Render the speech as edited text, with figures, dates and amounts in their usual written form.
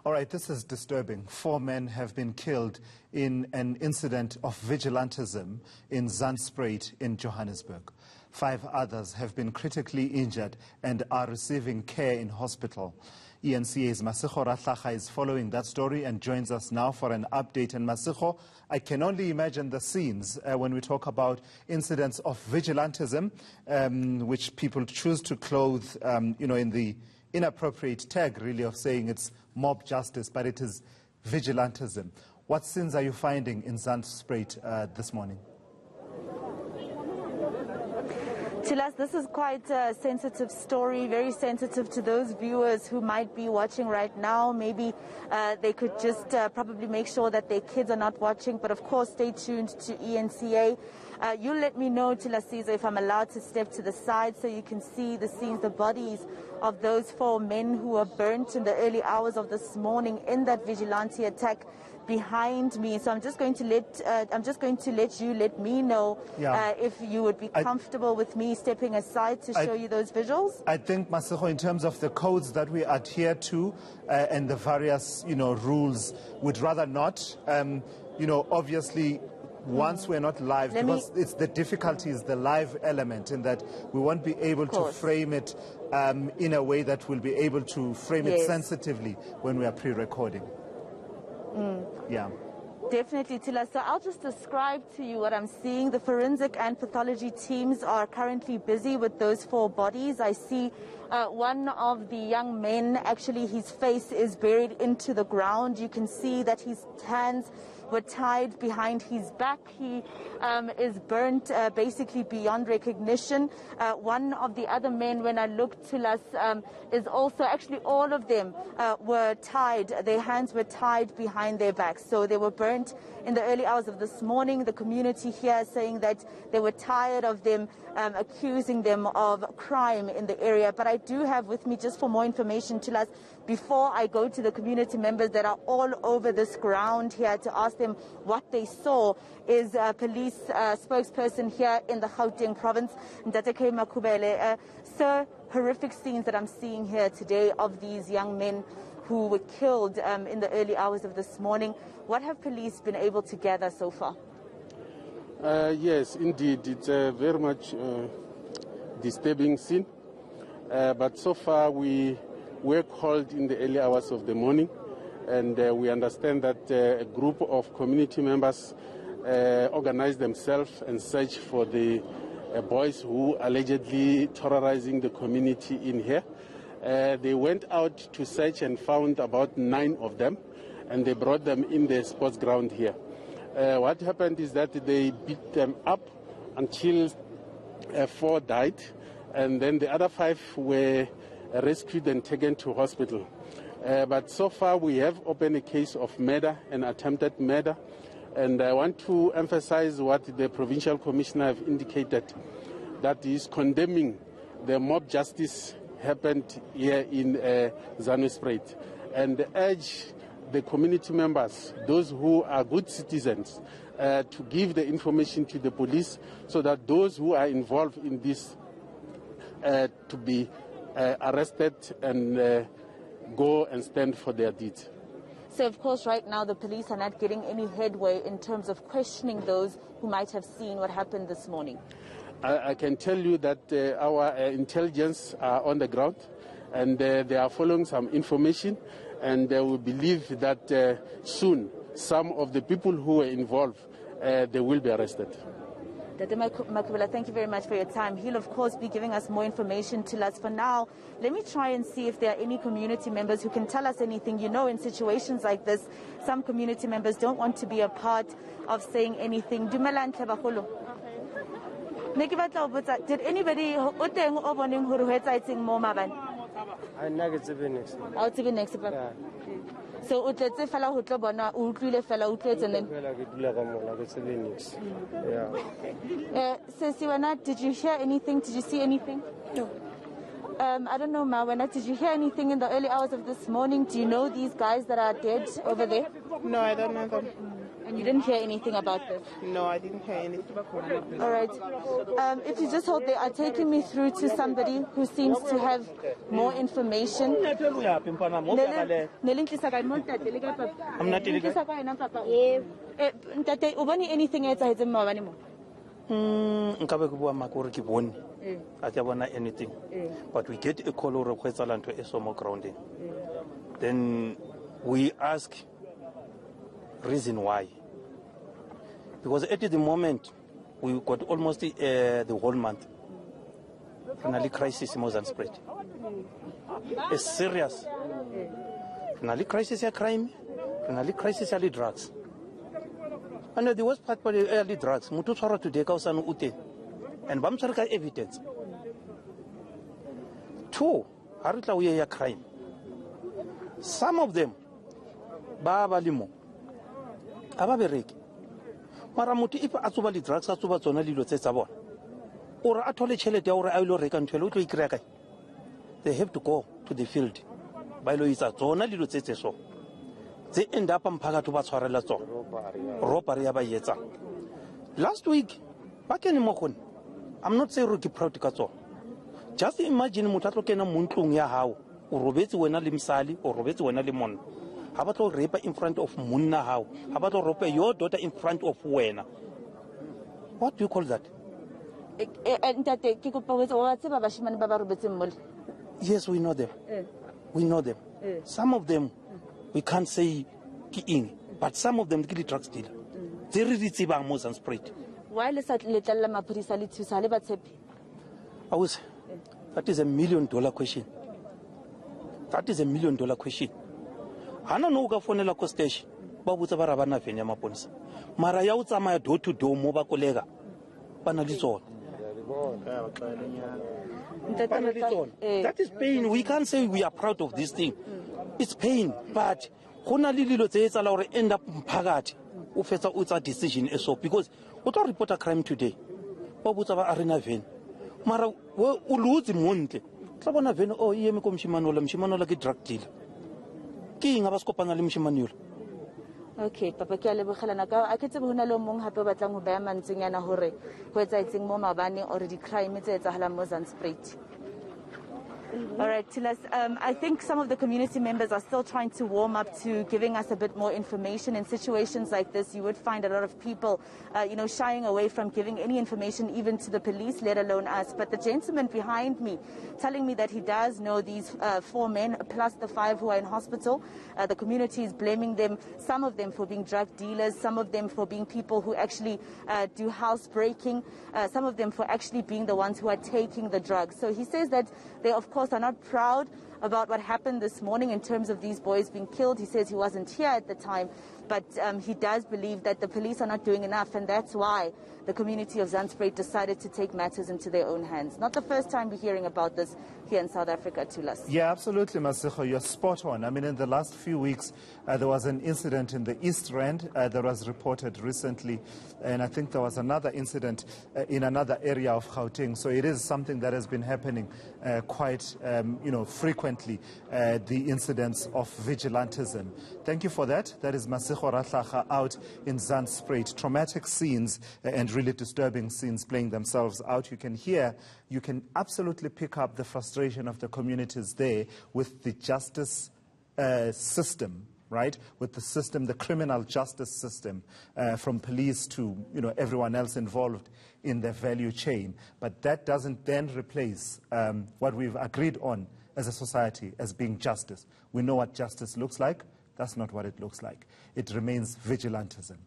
All right, this is disturbing. 4 men have been killed in an incident of vigilantism in Zandspruit in Johannesburg. 5 others have been critically injured and are receiving care in hospital. eNCA's Masego Rahlaga is following that story and joins us now for an update. And Masego, I can only imagine the scenes when we talk about incidents of vigilantism, which people choose to clothe, in the inappropriate tag, really, of saying it's mob justice, but it is vigilantism. What scenes are you finding in Zandspruit this morning? Chilas, this is quite a sensitive story, very sensitive to those viewers who might be watching right now. Maybe they could just probably make sure that their kids are not watching, but of course stay tuned to eNCA. You let me know, Chilas, if I'm allowed to step to the side so you can see the scenes, the bodies of those 4 men who were burnt in the early hours of this morning in that vigilante attack behind me. So I'm just going to let you let me know if you would be comfortable with me stepping aside to show you those visuals. I think, Masego, in terms of the codes that we adhere to and the various rules, would rather not. Obviously, once we're not live, because it's the difficulty is the live element, in that we won't be able to frame it in a way that we'll be able to frame it sensitively when we are pre-recording. Yeah. Definitely, Tila. So I'll just describe to you what I'm seeing. The forensic and pathology teams are currently busy with those 4 bodies. I see one of the young men, actually his face is buried into the ground. You can see that his hands were tied behind his back. He is burnt basically beyond recognition. One of the other men, when I looked to us, is also, actually all of them were tied. Their hands were tied behind their backs. So they were burnt in the early hours of this morning. The community here is saying that they were tired of them accusing them of crime in the area. But I do have with me, just for more information, to us, before I go to the community members that are all over this ground here to ask them what they saw, is a police spokesperson here in the Gauteng province, Ntate Makubele. Sir, horrific scenes that I'm seeing here today of these young men who were killed in the early hours of this morning. What have police been able to gather so far? Yes, indeed, it's a very much disturbing scene. But so far we were called in the early hours of the morning, and we understand that a group of community members organized themselves and searched for the boys who allegedly terrorizing the community in here. They went out to search and found about 9 of them, and they brought them in the sports ground here. What happened is that they beat them up until 4 died, and then the other 5 were rescued and taken to hospital. But so far we have opened a case of murder and attempted murder, and I want to emphasize what the provincial commissioner have indicated, that he is condemning the mob justice happened here in Zandspruit, and urge the community members, those who are good citizens, to give the information to the police so that those who are involved in this to be arrested and go and stand for their deeds. So, of course, right now the police are not getting any headway in terms of questioning those who might have seen what happened this morning. I can tell you that our intelligence are on the ground, and they are following some information, and we believe that soon some of the people who were involved, they will be arrested. Dr. Makubela, thank you very much for your time. He'll, of course, be giving us more information to us. For now, let me try and see if there are any community members who can tell us anything. You know, in situations like this, some community members don't want to be a part of saying anything. Dumelang tle bagolo. Did anybody so Siwana, did you hear anything? Did you see anything? No. I don't know, Mawena, did you hear anything in the early hours of this morning? Do you know these guys that are dead over there? No, I don't know them. And you didn't hear anything about this? No, I didn't hear anything. All right. If you just hold, they are taking me through to somebody who seems to have more information. I'm not Anything else? nkabe ke bua makore ke bone a ke bona anything but we get a call or request alanto e so mo grounding then we ask reason why, because at the moment we got almost the whole month finally crisis in Zandspruit. It's serious. Finally crisis ya crime, finally crisis ya drugs. And the worst part for the early drugs, mutu tshwara today ka usana ute, and bam tshwara ka evidence. 2, ha re tla o ya crime. Some of them ba ba limo aba bereke. Mara mutu ifa a tsuba le drugs a tsuba tsona dilo tse tsa bona. Ora a thole tšhelete ya ore a ile reka ntwele o tlo ikrea kae. They have to go to the field. Ba ile itsa tsona dilo tse so. They end up mphagatho ba tshwarela tsona robbery ya ba yetsa last week ba kene mo gone. I'm not saying ke proud ka tsona. Just imagine motho a tlo kena mo ntlong ya hao o robetse wena le msali o robetse wena le monna ha ba tlo rape in front of monna hao ha ba tlo rape your daughter in front of wena. What do you call that? Yes, we know them. We know them. Some of them we can't say ki eng, but some of them ke drugs dealer. They really tsebang mo Zandspruit. Why le sa letella maphodisa le thusa le batshepi? That is $1 million question. That is $1 million question. Hana no ka fonela ko station ba botsa ba rabana venya maponisa. Mara ya o tsamaya door to door mo ba kolega bana le tsona. That is pain. We can't say we are proud of this thing. It's pain, but hona li dilo tse etsa la hore end up mphakati o fetsa o tsa decision eso because o tla report a crime today ba botsa ba arena van mara o lutsi montle tla bona van o eme ko mshimanola ke drug dealer ke eng ba skopana le mshimanola. Okay, papa ke a lebogelana ka a ke tsebe hona le mong hape o batlang ho baya mantswenyana hore ho etsaetseng mo mabane or di crime tse etsahalang mo Zandspruit. All right, Tilas, I think some of the community members are still trying to warm up to giving us a bit more information. In situations like this, you would find a lot of people, shying away from giving any information even to the police, let alone us. But the gentleman behind me telling me that he does know these 4 men, plus the 5 who are in hospital. The community is blaming them, some of them for being drug dealers, some of them for being people who actually do housebreaking, some of them for actually being the ones who are taking the drugs. So he says that they, of course, are not proud about what happened this morning in terms of these boys being killed. He says he wasn't here at the time, but he does believe that the police are not doing enough, and that's why the community of Zandspruit decided to take matters into their own hands. Not the first time we're hearing about this here in South Africa, Tulas. Yeah, absolutely, Masego. You're spot on. I mean, in the last few weeks, there was an incident in the East Rand that was reported recently, and I think there was another incident in another area of Gauteng. So it is something that has been happening quite, frequently, the incidents of vigilantism. Thank you for that. That is Masego Rahlaga out in Zandspruit. Traumatic scenes and really disturbing scenes playing themselves out. You can absolutely pick up the frustration of the communities there with the justice system, right? With the system, the criminal justice system, from police to everyone else involved in the value chain. But that doesn't then replace what we've agreed on as a society as being justice. We know what justice looks like. That's not what it looks like. It remains vigilantism.